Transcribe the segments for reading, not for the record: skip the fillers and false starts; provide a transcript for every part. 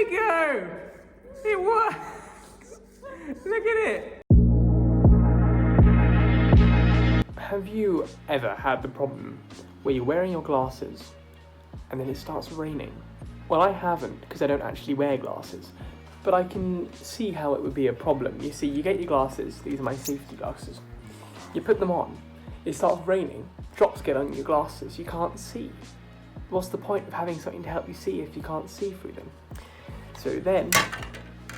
we go! It works! Look at it! Have you ever had the problem where you're wearing your glasses and then it starts raining? Well, I haven't, because I don't actually wear glasses, but I can see how it would be a problem. You see, you get your glasses, these are my safety glasses, you put them on, it starts raining, drops get on your glasses, you can't see. What's the point of having something to help you see if you can't see through them? So then,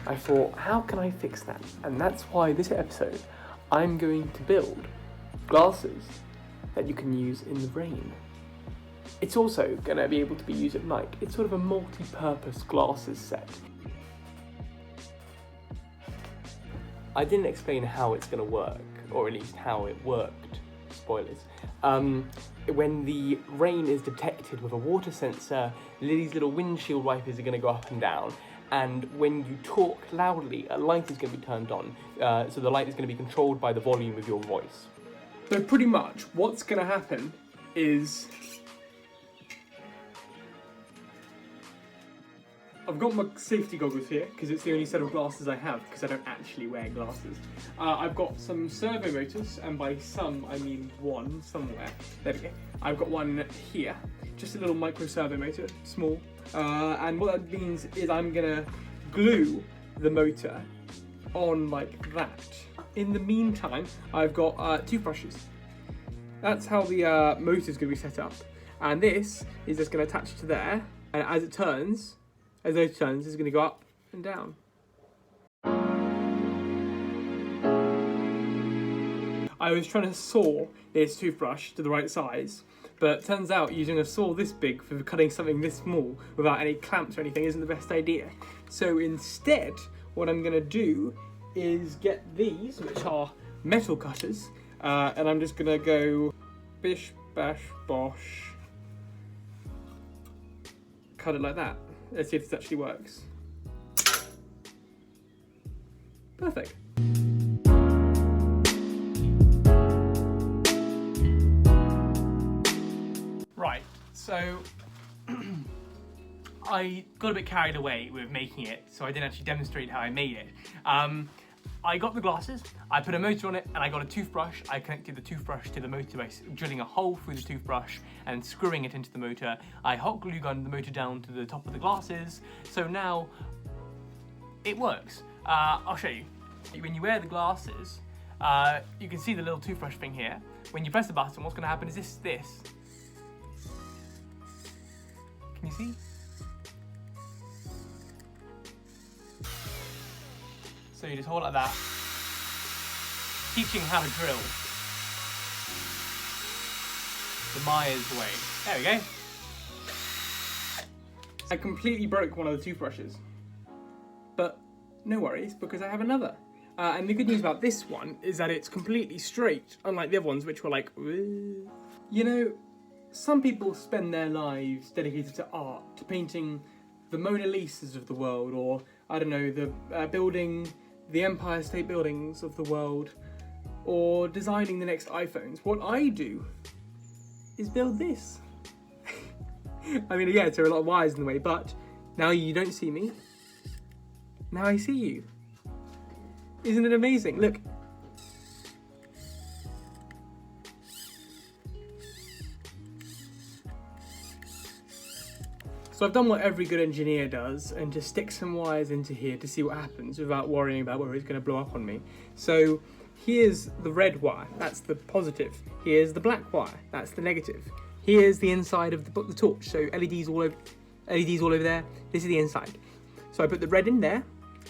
I thought, how can I fix that? And that's why this episode, I'm going to build glasses that you can use in the rain. It's also going to be able to be used at night. It's sort of a multi-purpose glasses set. I didn't explain how it's going to work, or at least how it worked. Spoilers. When the rain is detected with a water sensor, these little windshield wipers are going to go up and down. And when you talk loudly, a light is going to be turned on. So the light is going to be controlled by the volume of your voice. So pretty much what's going to happen is I've got my safety goggles here because it's the only set of glasses I have because I don't actually wear glasses. I've got some servo motors, and by some I mean one somewhere. There we go. I've got one here, just a little micro servo motor, small. And what that means is I'm gonna glue the motor on like that. In the meantime, I've got toothbrushes. That's how the motor's gonna be set up. And this is just gonna attach to there, and as those turns, it's going to go up and down. I was trying to saw this toothbrush to the right size, but it turns out using a saw this big for cutting something this small without any clamps or anything isn't the best idea. So instead, what I'm going to do is get these, which are metal cutters, and I'm just going to go bish, bash, bosh, cut it like that. Let's see if this actually works. Perfect. Right, so I got a bit carried away with making it, so I didn't actually demonstrate how I made it. I got the glasses, I put a motor on it, and I got a toothbrush. I connected the toothbrush to the motor by drilling a hole through the toothbrush and screwing it into the motor. I hot glue gunned the motor down to the top of the glasses, so now it works. I'll show you. When you wear the glasses, you can see the little toothbrush thing here. When you press the button, what's going to happen is this. Can you see? So you just hold it like that, teaching how to drill the Myers way. There we go. I completely broke one of the toothbrushes, but no worries because I have another. And the good news about this one is that it's completely straight, unlike the other ones which were like, woo. You know, some people spend their lives dedicated to art, to painting the Mona Lisas of the world, or I don't know, the building the Empire State Buildings of the world, or designing the next iPhones. What I do is build this. I mean, yeah, there are a lot of wires in the way, but now you don't see me. Now I see you. Isn't it amazing? Look. So I've done what every good engineer does and just stick some wires into here to see what happens without worrying about whether it's going to blow up on me. So here's the red wire, that's the positive. Here's the black wire, that's the negative. Here's the inside of the torch, so LEDs all over there. This is the inside. So I put the red in there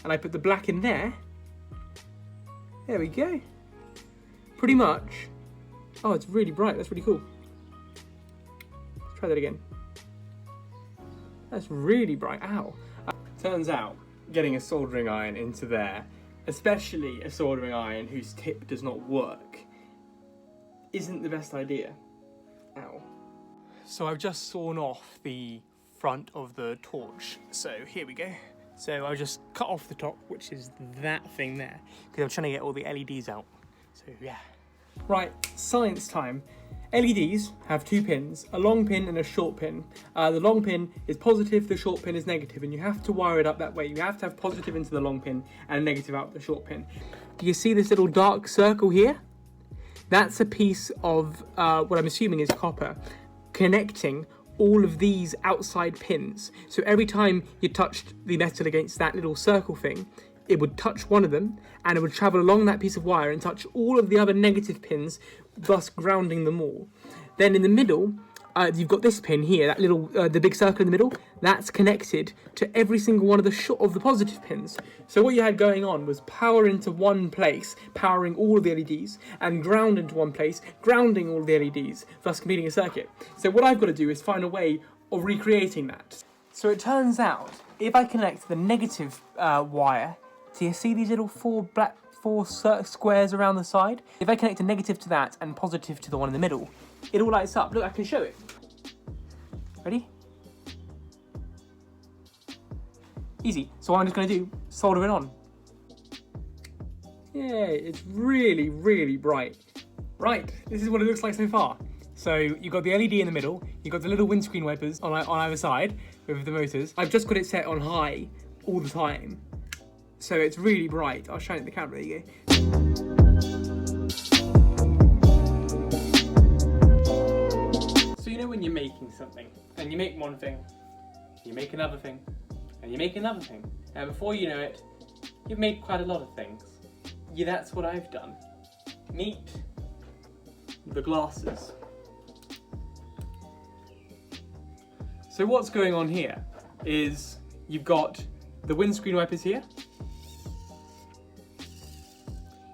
and I put the black in there. There we go. Pretty much. Oh, it's really bright, that's really cool. Let's try that again. That's really bright, ow. Turns out, getting a soldering iron into there, especially a soldering iron whose tip does not work, isn't the best idea. Ow. So I've just sawn off the front of the torch, so here we go. So I just cut off the top, which is that thing there, because I'm trying to get all the LEDs out, so yeah. Right, science time. LEDs have two pins, a long pin and a short pin. The long pin is positive, the short pin is negative, and you have to wire it up that way. You have to have positive into the long pin and negative out the short pin. Do you see this little dark circle here? That's a piece of what I'm assuming is copper connecting all of these outside pins. So every time you touched the metal against that little circle thing, it would touch one of them and it would travel along that piece of wire and touch all of the other negative pins, thus grounding them all. Then in the middle, you've got this pin here, that little, the big circle in the middle, that's connected to every single one of the positive pins. So what you had going on was power into one place, powering all of the LEDs, and ground into one place, grounding all of the LEDs, thus completing a circuit. So what I've got to do is find a way of recreating that. So it turns out, if I connect the negative wire, so you see these little four squares around the side? If I connect a negative to that and positive to the one in the middle, it all lights up. Look, I can show it. Ready? Easy. So what I'm just going to do, solder it on. Yeah, it's really, really bright. Right, this is what it looks like so far. So you've got the LED in the middle, you've got the little windscreen wipers on either side with the motors. I've just got it set on high all the time. So it's really bright. I'll shine it at the camera, there you go. So you know when you're making something, and you make one thing, you make another thing, and you make another thing, and before you know it, you've made quite a lot of things. Yeah, that's what I've done. Meet the glasses. So what's going on here is you've got the windscreen wipers here.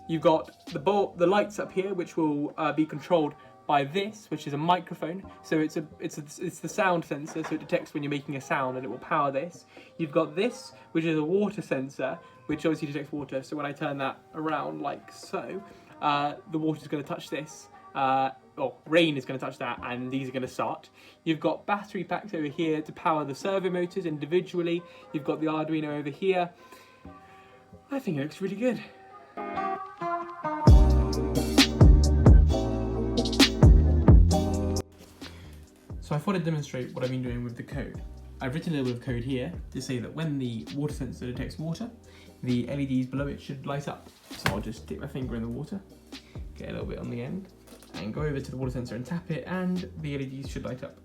You've got the lights up here, which will be controlled by this, which is a microphone. So it's the sound sensor, so it detects when you're making a sound and it will power this. You've got this, which is a water sensor, which obviously detects water. So when I turn that around like so, the water is going to touch this. Rain is going to touch that, and these are going to start. You've got battery packs over here to power the servo motors individually. You've got the Arduino over here. I think it looks really good. So I thought I'd demonstrate what I've been doing with the code. I've written a little bit of code here to say that when the water sensor detects water, the LEDs below it should light up. So I'll just dip my finger in the water, get a little bit on the end, and go over to the water sensor and tap it, and the LEDs should light up.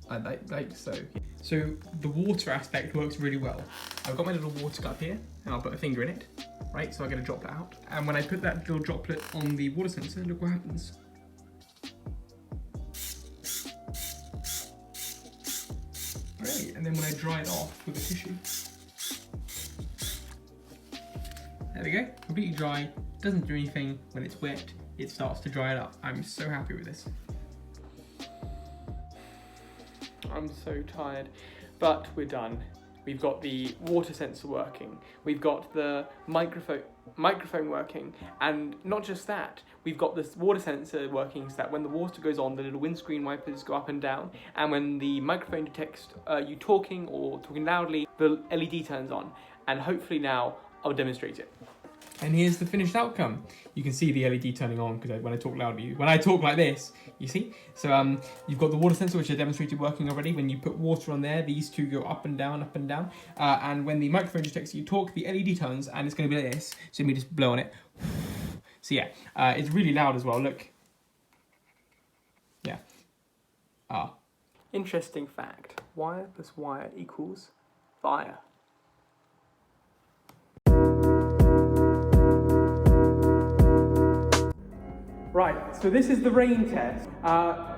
Like so. So the water aspect works really well. I've got my little water cup here, and I'll put a finger in it, right? So I get a droplet out. And when I put that little droplet on the water sensor, look what happens. Great, and then when I dry it off with a tissue, there we go, completely dry, doesn't do anything. When it's wet, it starts to dry it up. I'm so happy with this. I'm so tired, but we're done. We've got the water sensor working, we've got the microphone working, and not just that, we've got this water sensor working so that when the water goes on, the little windscreen wipers go up and down, and when the microphone detects you talking or talking loudly, the LED turns on, and hopefully now I'll demonstrate it. And here's the finished outcome. You can see the LED turning on because when I talk loudly, when I talk like this, you see? So you've got the water sensor, which I demonstrated working already. When you put water on there, these two go up and down, up and down. And when the microphone detects you talk, the LED turns, and it's going to be like this. So let me just blow on it. So yeah, it's really loud as well, look. Yeah. Interesting fact, wire plus wire equals fire. Right, so this is the rain test.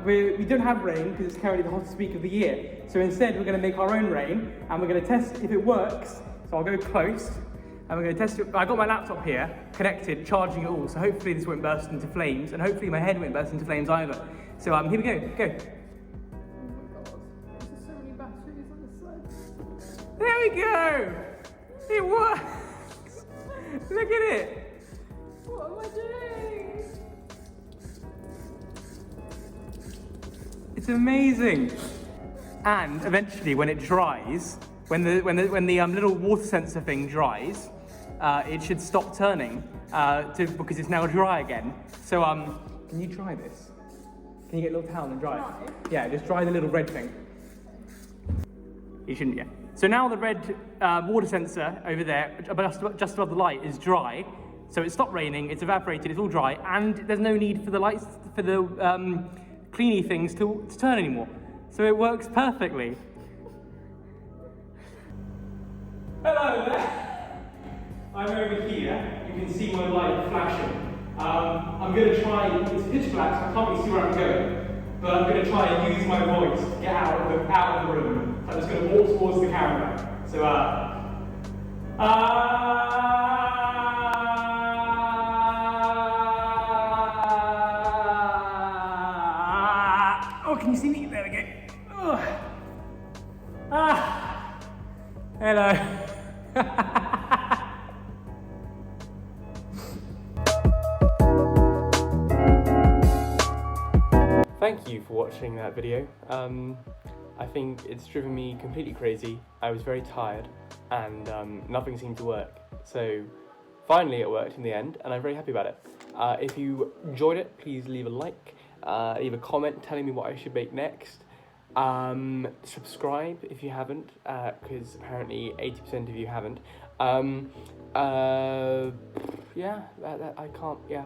We don't have rain because it's currently the hottest week of the year. So instead we're going to make our own rain, and we're going to test if it works. So I'll go close, and we're going to test it. I've got my laptop here, connected, charging it all, so hopefully this won't burst into flames, and hopefully my head won't burst into flames either. So here we go, go. Oh my god, there's so many batteries on this side. There we go! It works! Look at it! What am I doing? It's amazing. And eventually when it dries, when the little water sensor thing dries, it should stop turning because it's now dry again. So can you try this? Can you get a little towel and dry it? No. Yeah, just dry the little red thing. You shouldn't yet. So now the red water sensor over there, just above the light, is dry. So it stopped raining, it's evaporated, it's all dry, and there's no need for the lights, for the cleany things to turn anymore. So it works perfectly. Hello there! I'm over here. You can see my light flashing. I'm going to try, it's pitch black, so I can't really see where I'm going, but I'm going to try and use my voice to get out of the room. So I'm just going to walk towards the camera. So, oh, can you see me? There we go. Hello. Thank you for watching that video. I think it's driven me completely crazy. I was very tired and nothing seemed to work. So finally it worked in the end and I'm very happy about it. If you enjoyed it, please leave a like, leave a comment telling me what I should make next. Subscribe if you haven't, because apparently 80% of you haven't. Yeah, I can't, yeah.